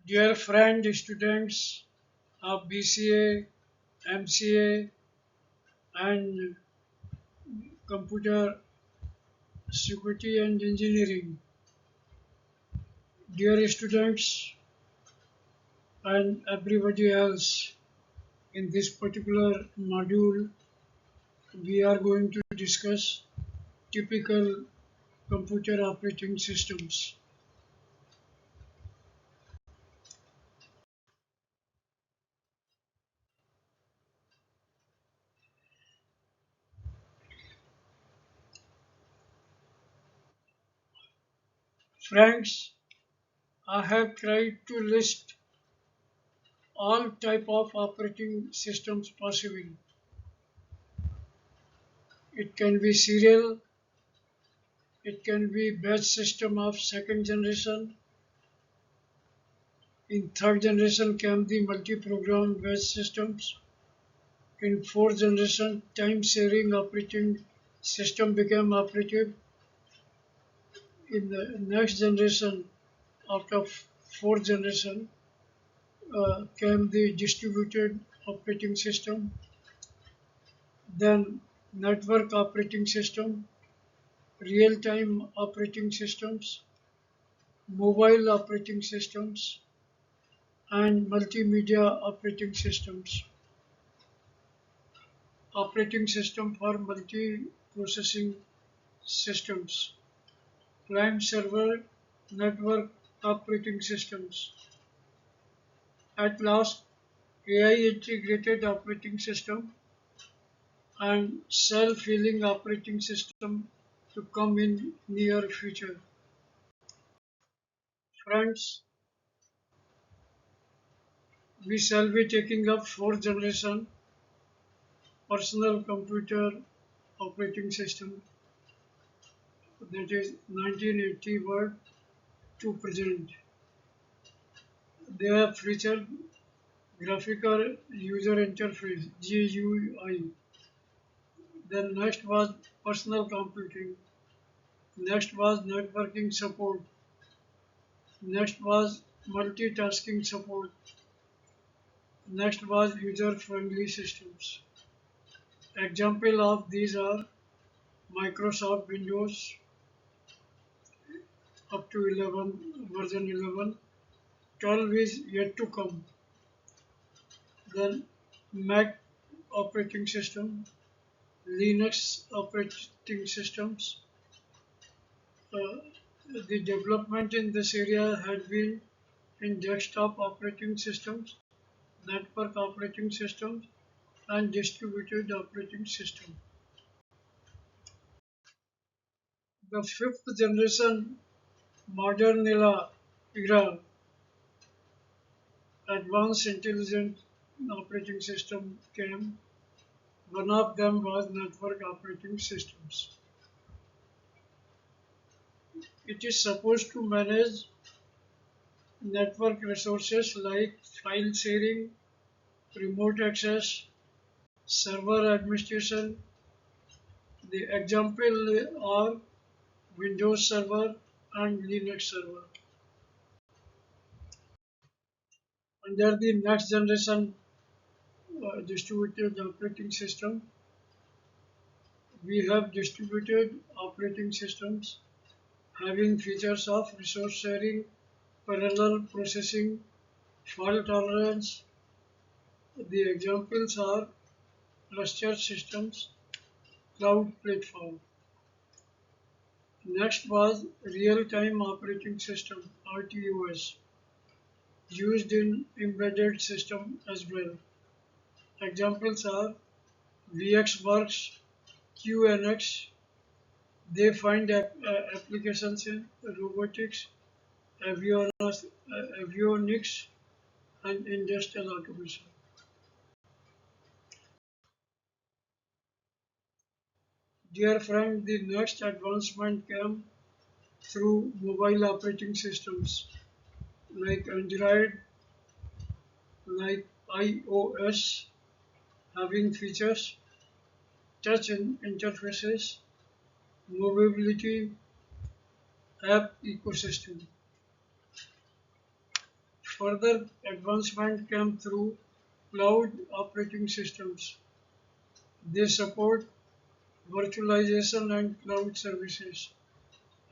Dear friend, students of BCA, MCA, and Computer Security and Engineering. Dear students and everybody else, in this particular module, we are going to discuss typical computer operating systems. Friends, I have tried to list all type of operating systems possible. It can be serial, it can be batch system of second generation. In third generation came the multi-program batch systems. In fourth generation, time-sharing operating system became operative. In the next generation, after fourth generation, came the distributed operating system, then network operating system, real-time operating systems, mobile operating systems, and multimedia operating systems. Operating system for multi-processing systems, client server network operating systems. At last, AI integrated operating system and self-healing operating system to come in near future. Friends, we shall be taking up fourth generation personal computer operating system, that is 1980 word to present. They have featured graphical user interface GUI. Then next was personal computing. Next was networking support. Next was multitasking support. Next was user-friendly systems. Example of these are Microsoft Windows up to 11, version 11. 12 is yet to come. Then Mac operating system, Linux operating systems. Uh, the development in this area had been in desktop operating systems, network operating systems, and distributed operating system. The fifth generation modern era advanced intelligent operating system came. One of them was network operating systems. It is supposed to manage network resources like file sharing, remote access, server administration. The example are Windows Server and Linux Server. Under the next generation distributed operating system, we have distributed operating systems having features of resource sharing, parallel processing, fault tolerance. The examples are cluster systems, cloud platform. Next was real-time operating system (RTOS), used in embedded system as well. Examples are VxWorks, QNX. They find applications in robotics, avionics, and industrial automation. Dear friend, the next advancement came through mobile operating systems like Android, like iOS, having features, touch interfaces, mobility, app ecosystem. Further advancement came through cloud operating systems. They support virtualization and cloud services.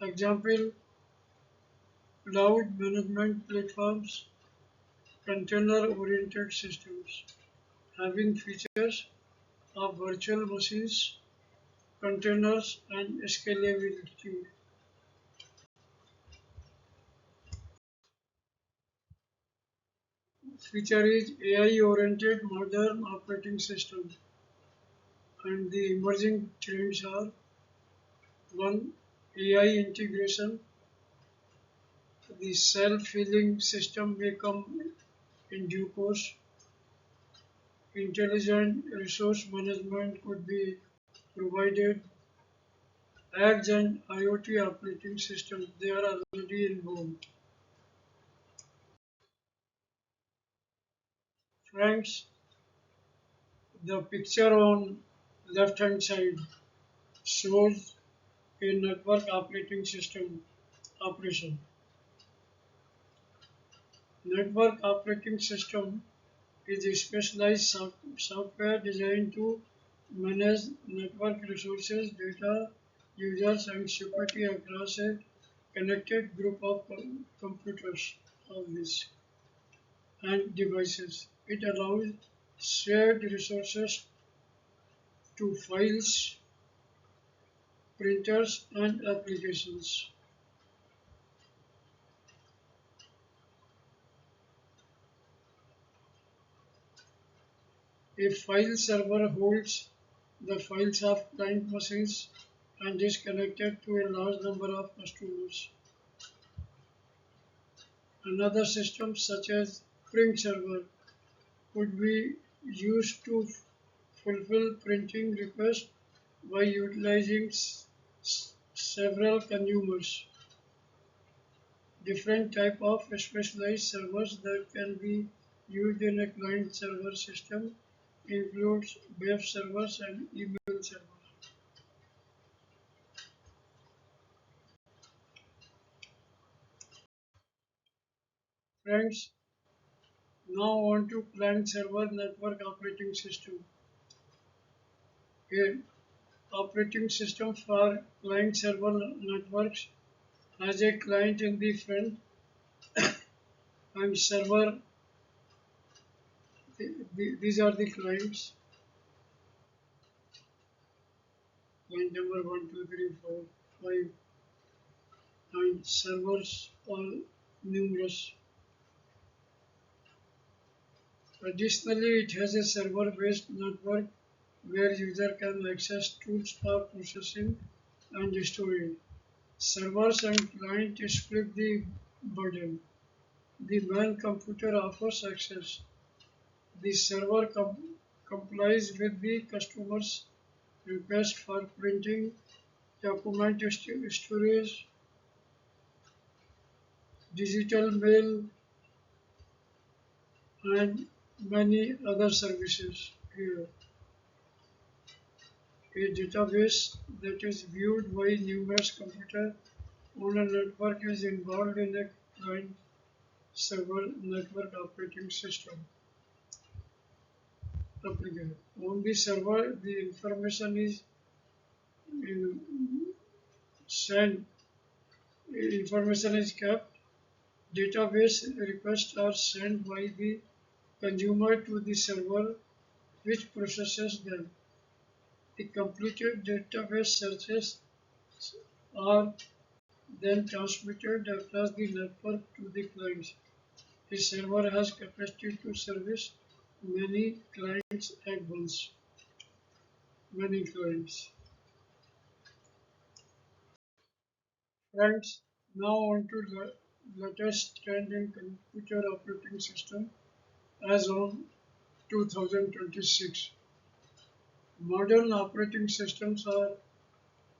Example, cloud management platforms, container-oriented systems, having features of virtual machines, containers, and scalability. Feature is AI-oriented modern operating system, and the emerging trends are: one, AI integration. The self-healing system may come in due course. Intelligent resource management could be provided. Edge and IoT operating systems, they are already involved. Friends, the picture on left hand side shows a network operating system operation. Network operating system is a specialized software designed to manage network resources, data, users, and security across a connected group of computers of this and devices. It allows shared resources to files, printers, and applications. A file server holds the files of client machines and is connected to a large number of customers. Another system, such as print server, could be used to fulfill printing requests by utilizing several consumers. Different type of specialized servers that can be used in a client server system includes web servers and email servers. Friends, now on to client server network operating system. A operating system for client server networks has a client in the front and server. These are the clients. Client number 1, 2, 3, 4, 5, and servers are numerous. Additionally, it has a server-based network where user can access tools for processing and storage. Servers and client split the burden. The main computer offers access. The server complies with the customer's request for printing, document storage, digital mail, and many other services. Here, a database that is viewed by numerous computers on a network is involved in a client server network operating system application. On the server, the information is in, sent, information is kept. Database requests are sent by the consumer to the server, which processes them. The completed database searches are then transmitted across the network to the clients. The server has capacity to service many clients at once. Many clients. Friends, now on to the latest trend in computer operating system as on 2026. Modern operating systems are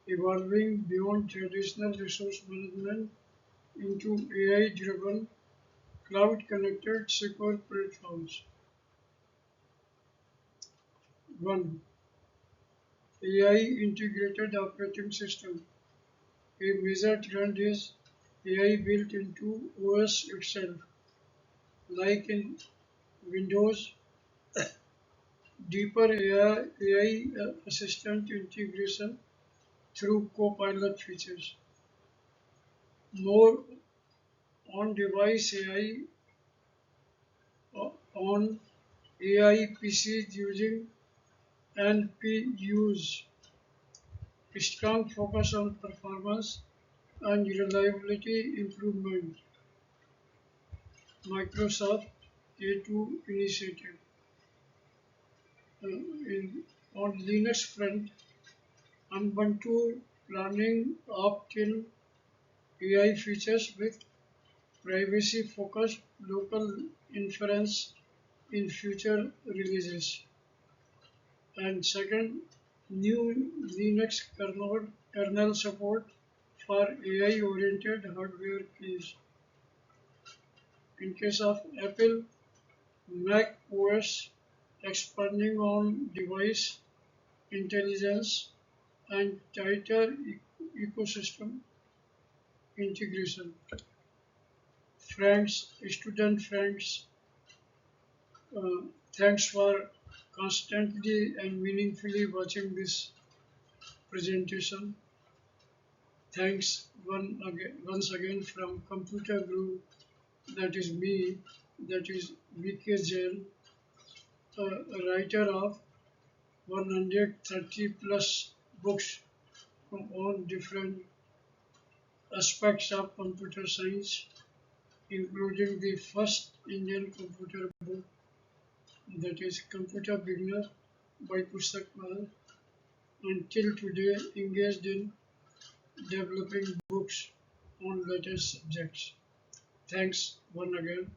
evolving beyond traditional resource management into AI-driven, cloud-connected, secure platforms. 1. AI integrated operating system. A major trend is AI built into OS itself. like in Windows, deeper AI assistant integration through Copilot features, more on-device AI on AI PCs using NPUs, strong focus on performance and reliability improvement. Microsoft A2 initiative. On Linux front, Ubuntu planning opt-in AI features with privacy-focused local inference in future releases. And second, new Linux kernel support for AI-oriented hardware keys. In case of Apple, Mac OS expanding on device intelligence and tighter ecosystem integration. Friends, student friends, uh, thanks for constantly and meaningfully watching this presentation. Thanks once again from Computer Group, that is me, that is VK Jain, a writer of 130 plus books on different aspects of computer science, including the first Indian computer book, that is Computer Beginner by Pustak Mahal, until today engaged in developing books on latest subjects. Thanks once again.